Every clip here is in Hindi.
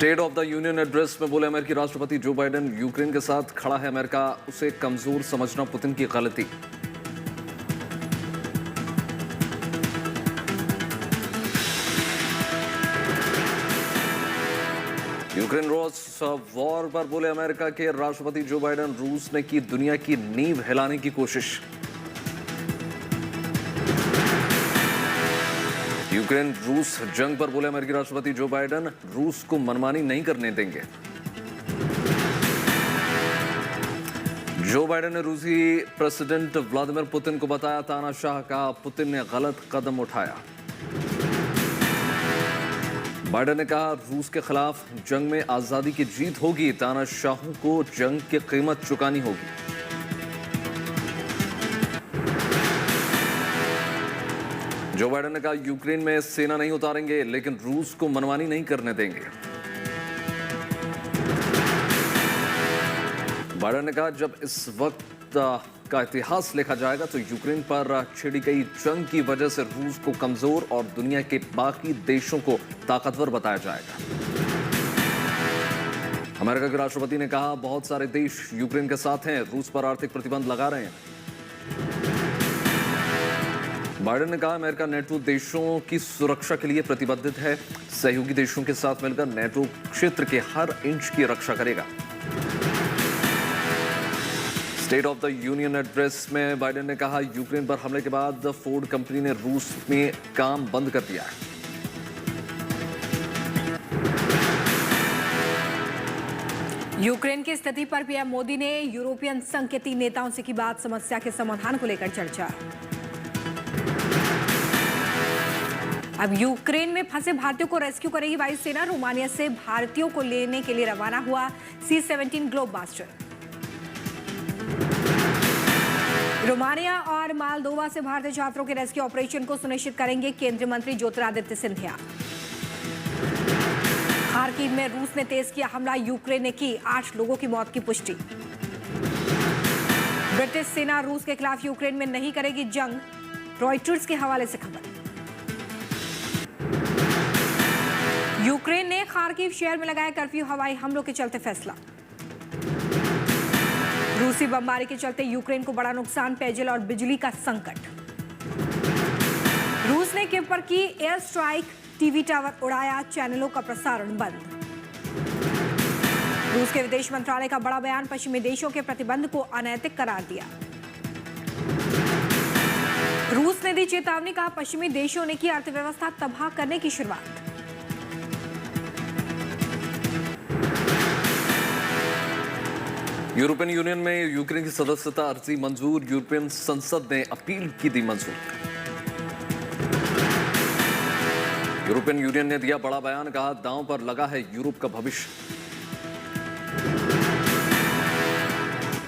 State of the union address में बोले अमेरिकी राष्ट्रपति जो बाइडेन, यूक्रेन के साथ खड़ा है अमेरिका, उसे कमजोर समझना पुतिन की गलती। यूक्रेन रूस वॉर पर बोले अमेरिका के राष्ट्रपति जो बाइडेन, रूस ने की दुनिया की नींव हिलाने की कोशिश। यूक्रेन रूस जंग पर बोले अमेरिकी राष्ट्रपति जो बाइडेन, रूस को मनमानी नहीं करने देंगे। जो बाइडेन ने रूसी प्रेसिडेंट व्लादिमीर पुतिन को बताया तानाशाह, कहा पुतिन ने गलत कदम उठाया। बाइडेन ने कहा रूस के खिलाफ जंग में आजादी की जीत होगी, तानाशाहों को जंग की कीमत चुकानी होगी। जो बाइडेन ने कहा यूक्रेन में सेना नहीं उतारेंगे, लेकिन रूस को मनमानी नहीं करने देंगे। बाइडेन ने कहा जब इस वक्त का इतिहास लिखा जाएगा तो यूक्रेन पर छिड़ी गई जंग की वजह से रूस को कमजोर और दुनिया के बाकी देशों को ताकतवर बताया जाएगा। अमेरिका के राष्ट्रपति ने कहा बहुत सारे देश यूक्रेन के साथ हैं, रूस पर आर्थिक प्रतिबंध लगा रहे हैं। बाइडेन ने कहा अमेरिका नेटो देशों की सुरक्षा के लिए प्रतिबद्ध है, सहयोगी देशों के साथ मिलकर नेटो क्षेत्र के हर इंच की रक्षा करेगा। State of the union address में बाइडेन ने कहा यूक्रेन पर हमले के बाद फोर्ड कंपनी ने रूस में काम बंद कर दिया है। यूक्रेन की स्थिति पर पीएम मोदी ने यूरोपियन संघ के 3 नेताओं से की बात, समस्या के समाधान को लेकर चर्चा। अब यूक्रेन में फंसे भारतीयों को रेस्क्यू करेगी वायुसेना, रोमानिया से भारतीयों को लेने के लिए रवाना हुआ C-17 ग्लोबमास्टर। रोमानिया और मालदोवा से भारतीय छात्रों के रेस्क्यू ऑपरेशन को सुनिश्चित करेंगे केंद्रीय मंत्री ज्योतिरादित्य सिंधिया। खार्किव में रूस ने तेज किया हमला, यूक्रेन ने की 8 लोगों की मौत की पुष्टि। ब्रिटिश सेना रूस के खिलाफ यूक्रेन में नहीं करेगी जंग, रॉयटर्स के हवाले से खबर। यूक्रेन ने खार्किव शहर में लगाया कर्फ्यू, हवाई हमलों के चलते फैसला। रूसी बमबारी के चलते यूक्रेन को बड़ा नुकसान, पेयजल और बिजली का संकट। रूस ने कीव पर की एयर स्ट्राइक, टीवी टावर उड़ाया, चैनलों का प्रसारण बंद। रूस के विदेश मंत्रालय का बड़ा बयान, पश्चिमी देशों के प्रतिबंध को अनैतिक करार दिया। रूस ने दी चेतावनी, कहा पश्चिमी देशों ने की अर्थव्यवस्था तबाह करने की शुरुआत। यूरोपियन यूनियन में यूक्रेन की सदस्यता अर्जी मंजूर, यूरोपियन संसद ने अपील की दी मंजूर। यूरोपियन यूनियन ने दिया बड़ा बयान, कहा दांव पर लगा है यूरोप का भविष्य।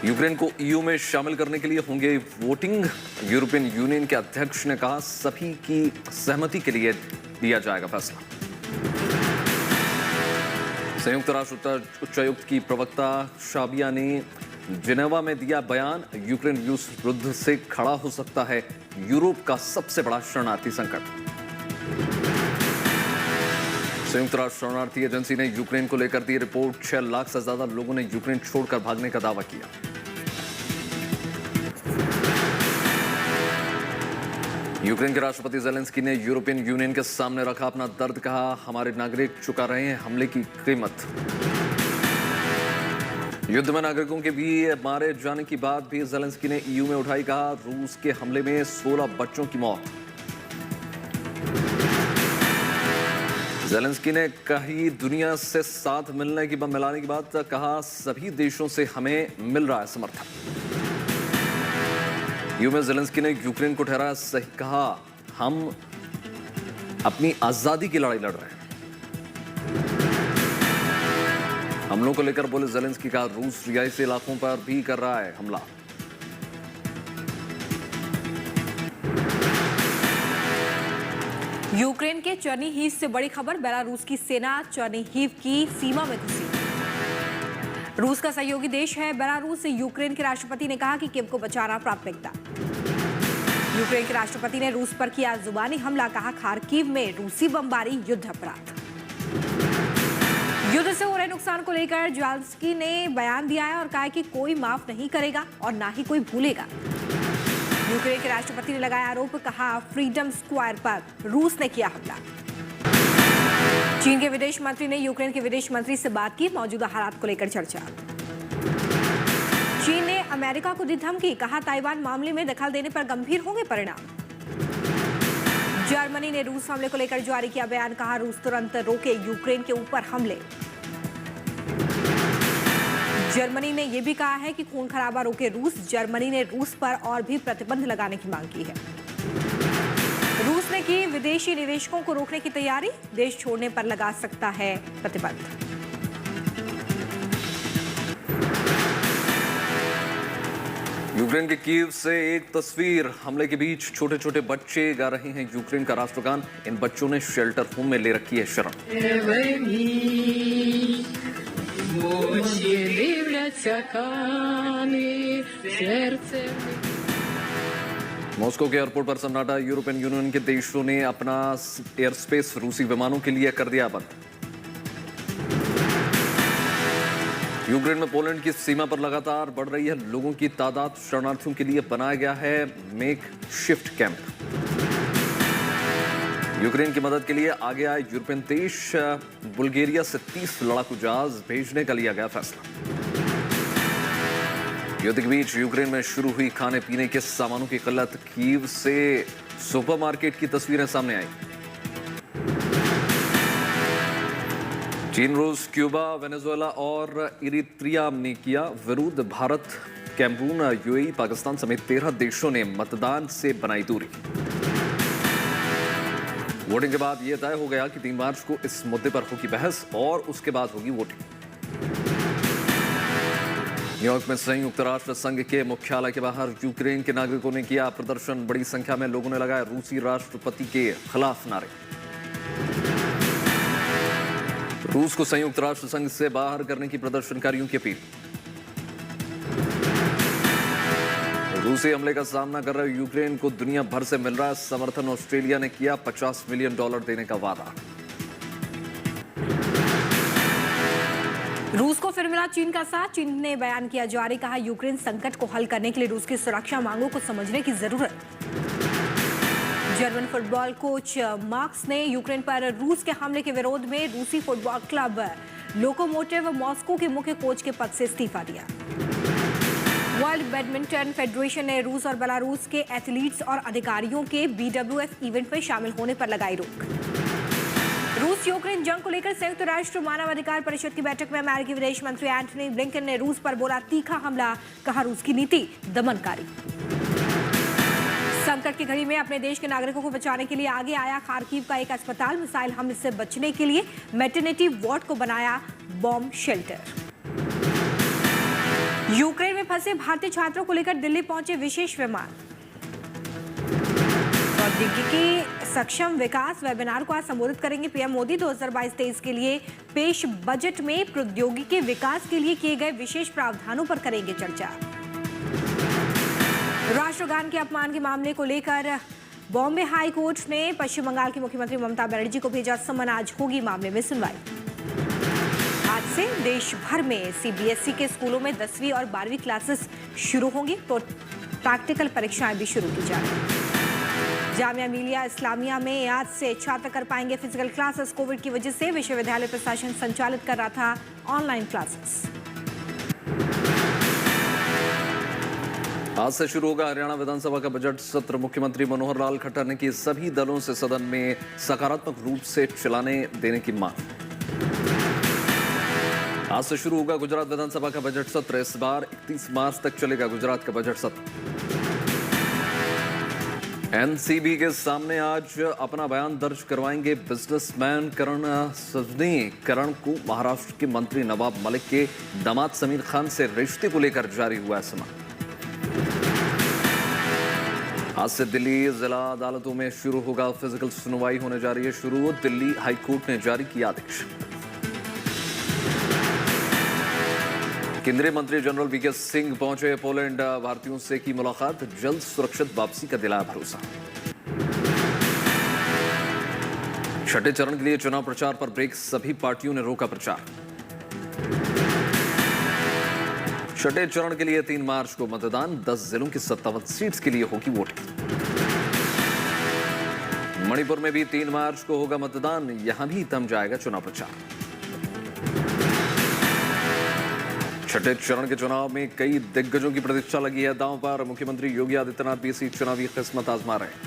यूक्रेन को ईयू में शामिल करने के लिए होंगे वोटिंग, यूरोपियन यूनियन के अध्यक्ष ने कहा सभी की सहमति के लिए दिया जाएगा फैसला। संयुक्त राष्ट्र उच्चायुक्त की प्रवक्ता शाबिया ने जिनेवा में दिया बयान, यूक्रेन रूस युद्ध से खड़ा हो सकता है यूरोप का सबसे बड़ा शरणार्थी संकट। संयुक्त राष्ट्र शरणार्थी एजेंसी ने यूक्रेन को लेकर दी रिपोर्ट, 6 लाख से ज्यादा लोगों ने यूक्रेन छोड़कर भागने का दावा किया। यूक्रेन के राष्ट्रपति ज़ेलेंस्की ने यूरोपियन यूनियन के सामने रखा अपना दर्द, कहा हमारे नागरिक चुका रहे हैं हमले की कीमत। युद्ध में नागरिकों के भी मारे जाने की बात भी ज़ेलेंस्की ने ईयू में उठाई, कहा रूस के हमले में 16 बच्चों की मौत। ज़ेलेंस्की ने कही दुनिया से साथ मिलाने की बात, कहा सभी देशों से हमें मिल रहा है समर्थन। यूं में ज़ेलेंस्की ने यूक्रेन को ठहराया सही, कहा हम अपनी आजादी की लड़ाई लड़ रहे हैं। हमलों को लेकर बोले ज़ेलेंस्की, कहा रूस रिहायशी इलाकों पर भी कर रहा है हमला। यूक्रेन के चर्निहिव से बड़ी खबर, बेलारूस की सेना चर्निहिव की सीमा में घुसी। रूस का सहयोगी देश है बेलारूस। यूक्रेन के राष्ट्रपति ने कहा कि कीव को बचाना प्राथमिकता। यूक्रेन के राष्ट्रपति ने रूस पर किया जुबानी हमला, कहा खार्किव में रूसी बमबारी युद्ध अपराध। युद्ध से हो रहे नुकसान को लेकर ज़ेलेंस्की ने बयान दिया है और कहा है कि कोई माफ नहीं करेगा और ना ही कोई भूलेगा। यूक्रेन के राष्ट्रपति ने लगाया आरोप, कहा फ्रीडम स्क्वायर पर रूस ने किया हमला। चीन के विदेश मंत्री ने यूक्रेन के विदेश मंत्री से बात की, मौजूदा हालात को लेकर चर्चा। चीन ने अमेरिका को दी धमकी, कहा ताइवान मामले में दखल देने पर गंभीर होंगे परिणाम। जर्मनी ने रूस हमले को लेकर जारी किया बयान, कहा रूस तुरंत रोके यूक्रेन के ऊपर हमले। जर्मनी ने यह भी कहा है कि खून खराबा रोके रूस। जर्मनी ने रूस पर और भी प्रतिबंध लगाने की मांग की है। रूस ने की विदेशी निवेशकों को रोकने की तैयारी, देश छोड़ने पर लगा सकता है प्रतिबंध। यूक्रेन के कीव से एक तस्वीर, हमले के बीच छोटे छोटे बच्चे गा रहे हैं यूक्रेन का राष्ट्रगान। इन बच्चों ने शेल्टर होम में ले रखी है शरण। मॉस्को के एयरपोर्ट पर सन्नाटा, यूरोपियन यूनियन के देशों ने अपना एयर स्पेस रूसी विमानों के लिए कर दिया बंद। यूक्रेन में पोलैंड की सीमा पर लगातार बढ़ रही है लोगों की तादाद। शरणार्थियों के लिए बनाया गया है मेक शिफ्ट कैंप। यूक्रेन की मदद के लिए आगे आए यूरोपियन देश। बुल्गारिया से 30 लड़ाकू जहाज भेजने का लिया गया फैसला। युद्ध के बीच यूक्रेन में शुरू हुई खाने पीने के सामानों की किल्लत। कीव से सुपरमार्केट की तस्वीरें सामने आई। चीन, रूस, क्यूबा, वेनेजुएला और इरित्रिया ने किया विरोध। भारत, कैमरून, यूएई, पाकिस्तान समेत 13 देशों ने मतदान से बनाई दूरी। वोटिंग के बाद यह तय हो गया कि 3 मार्च को इस मुद्दे पर होगी बहस और उसके बाद होगी वोटिंग। न्यूयॉर्क में संयुक्त राष्ट्र संघ के मुख्यालय के बाहर यूक्रेन के नागरिकों ने किया प्रदर्शन। बड़ी संख्या में लोगों ने लगाए रूसी राष्ट्रपति के खिलाफ नारे। रूस को संयुक्त राष्ट्र संघ से बाहर करने की प्रदर्शनकारियों की अपील। रूसी हमले का सामना कर रहे यूक्रेन को दुनिया भर से मिल रहा है समर्थन। ऑस्ट्रेलिया ने किया $50 मिलियन देने का वादा। रूस को फिर मिला चीन का साथ। चीन ने बयान किया जारी, कहा यूक्रेन संकट को हल करने के लिए रूस की सुरक्षा मांगों को समझने की जरूरत। जर्मन फुटबॉल कोच मार्क्स ने यूक्रेन पर रूस के हमले के विरोध में रूसी फुटबॉल क्लब लोकोमोटिव मॉस्को के मुख्य कोच के पद से इस्तीफा दिया। वर्ल्ड बैडमिंटन फेडरेशन ने रूस और बेलारूस के एथलीट्स और अधिकारियों के BWF इवेंट में शामिल होने पर लगाई रोक। रूस यूक्रेन जंग को लेकर संयुक्त राष्ट्र मानवाधिकार परिषद की बैठक में अमेरिकी विदेश मंत्री एंटनी ब्लिंकन ने रूस पर बोला तीखा हमला, कहा रूस की नीति दमनकारी। संकट की घड़ी में अपने देश के नागरिकों को बचाने के लिए आगे आया खार्किव का एक अस्पताल। मिसाइल हमले से बचने के लिए मैटरनिटी वार्ड को बनाया बॉम्ब शेल्टर। यूक्रेन में फंसे भारतीय छात्रों को लेकर दिल्ली पहुंचे विशेष विमान। प्रौद्योगिकी सक्षम विकास वेबिनार को आज संबोधित करेंगे पीएम मोदी। 2022-23 के लिए पेश बजट में प्रौद्योगिकी विकास के लिए किए गए विशेष प्रावधानों पर करेंगे चर्चा। राष्ट्रगान के अपमान के मामले को लेकर बॉम्बे हाई कोर्ट ने पश्चिम बंगाल की मुख्यमंत्री ममता बनर्जी को भेजा समन। आज होगी मामले में सुनवाई। आज से देश भर में सीबीएसई के स्कूलों में 10वीं और 12वीं क्लासेस शुरू होंगी तो प्रैक्टिकल परीक्षाएं भी शुरू की जा रही हैं। जामिया मिलिया इस्लामिया में आज से छात्र कर पाएंगे फिजिकल क्लासेस। कोविड की वजह से विश्वविद्यालय प्रशासन संचालित कर रहा था ऑनलाइन क्लासेस। आज से शुरू होगा हरियाणा विधानसभा का बजट सत्र। मुख्यमंत्री मनोहर लाल खट्टर ने की सभी दलों से सदन में सकारात्मक रूप से चलाने देने की मांग। आज से शुरू होगा गुजरात विधानसभा का बजट सत्र। इस बार 31 मार्च तक चलेगा गुजरात का बजट सत्र। एनसीबी के सामने आज अपना बयान दर्ज करवाएंगे बिजनेसमैन करण सजनी। करण को महाराष्ट्र के मंत्री नवाब मलिक के दामाद समीर खान से रिश्ते को लेकर जारी हुआ है समन। आज से दिल्ली जिला अदालतों में शुरू होगा फिजिकल सुनवाई होने जा रही है शुरू। दिल्ली हाईकोर्ट ने जारी किया आदेश। केंद्रीय मंत्री जनरल वीके सिंह पहुंचे पोलैंड। भारतीयों से की मुलाकात, जल्द सुरक्षित वापसी का दिलाया भरोसा। छठे चरण के लिए चुनाव प्रचार पर ब्रेक, सभी पार्टियों ने रोका प्रचार। छठे चरण के लिए 3 मार्च को मतदान, 10 जिलों की 57 सीट्स के लिए होगी वोटिंग। मणिपुर में भी 3 मार्च को होगा मतदान, यहां भी थम जाएगा चुनाव प्रचार। छठे चरण के चुनाव में कई दिग्गजों की प्रतीक्षा लगी है दांव पर, मुख्यमंत्री योगी आदित्यनाथ भी इसी चुनावी किस्मत आजमा रहे हैं।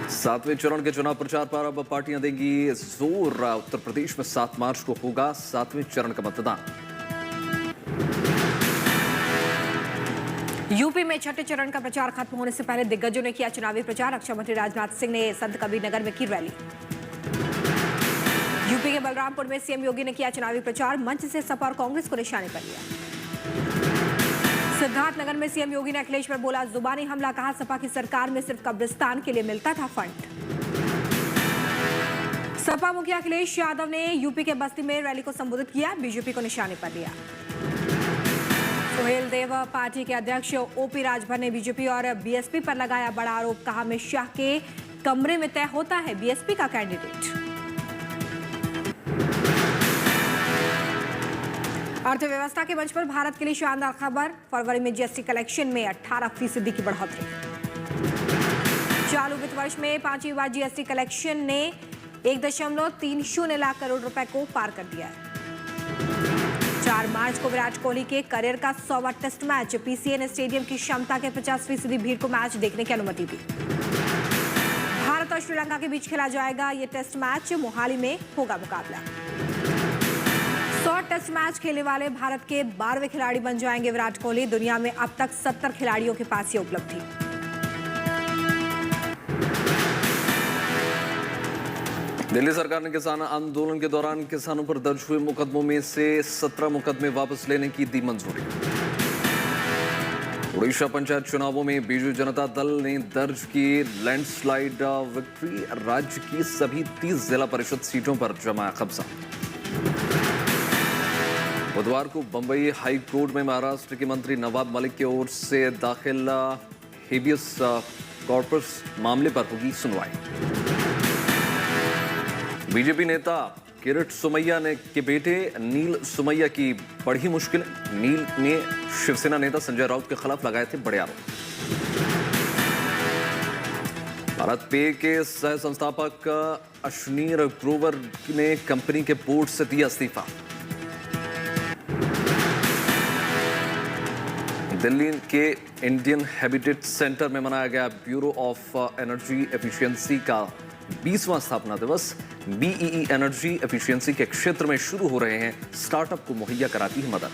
7वें चरण के चुनाव प्रचार पर अब पार्टियां देंगी जोर। उत्तर प्रदेश में 7 मार्च को होगा 7वें चरण का मतदान। यूपी में छठे चरण का प्रचार खत्म होने से पहले दिग्गजों ने किया चुनावी प्रचार। रक्षा मंत्री राजनाथ सिंह ने संत कबीरनगर में की रैली। यूपी के बलरामपुर में सीएम योगी ने किया चुनावी प्रचार, मंच से सपा और कांग्रेस को निशाने पर लिया। सिद्धार्थनगर में सीएम योगी ने अखिलेश पर बोला जुबानी हमला, कहा सपा की सरकार में सिर्फ कब्रिस्तान के लिए मिलता था फंड। सपा मुखिया अखिलेश यादव ने यूपी के बस्ती में रैली को संबोधित किया, बीजेपी को निशाने पर लिया। सोहेल देव पार्टी के अध्यक्ष ओपी राजभर ने बीजेपी और बीएसपी पर लगाया बड़ा आरोप, कहा अमित शाह के कमरे में तय होता है बीएसपी का कैंडिडेट। अर्थव्यवस्था के मंच पर भारत के लिए शानदार खबर, फरवरी में जीएसटी कलेक्शन में 18% की बढ़ोतरी। चालू वित्त वर्ष में 5वीं बार जीएसटी कलेक्शन ने 1.30 लाख करोड़ रुपए को पार कर दिया है। 4 मार्च को विराट कोहली के करियर का 100वां टेस्ट मैच, पीसीए ने स्टेडियम की क्षमता के 50% भीड़ को मैच देखने की अनुमति दी। भारत और श्रीलंका के बीच खेला जाएगा ये टेस्ट मैच, मोहाली में होगा मुकाबला। 100 टेस्ट मैच खेलने वाले भारत के 12वें खिलाड़ी बन जाएंगे विराट कोहली। दुनिया में अब तक 70 खिलाड़ियों के पास ये उपलब्धि। दिल्ली सरकार ने किसान आंदोलन के दौरान किसानों पर दर्ज हुए मुकदमों में से 17 मुकदमे वापस लेने की दी मंजूरी। उड़ीसा पंचायत चुनावों में बीजू जनता दल ने दर्ज की लैंडस्लाइड विक्ट्री, राज्य की सभी 30 जिला परिषद सीटों पर जमाया कब्जा। बुधवार को बंबई हाई कोर्ट में महाराष्ट्र के मंत्री नवाब मलिक की ओर से दाखिल हेबियस कॉर्पस मामले पर होगी सुनवाई। बीजेपी नेता किरीट सोमैया के बेटे नील सोमैया की बढ़ी मुश्किल। नील ने शिवसेना नेता संजय राउत के खिलाफ लगाए थे बड़े आरोप। भारत पे के सह संस्थापक अश्नीर ग्रोवर ने कंपनी के बोर्ड से दिया इस्तीफा। दिल्ली के इंडियन हैबिटेट सेंटर में मनाया गया ब्यूरो ऑफ एनर्जी एफिशिएंसी का 20वां स्थापना दिवस। बीईई एनर्जी एफिशिएंसी के क्षेत्र में शुरू हो रहे हैं स्टार्टअप को मुहैया कराती है मदद।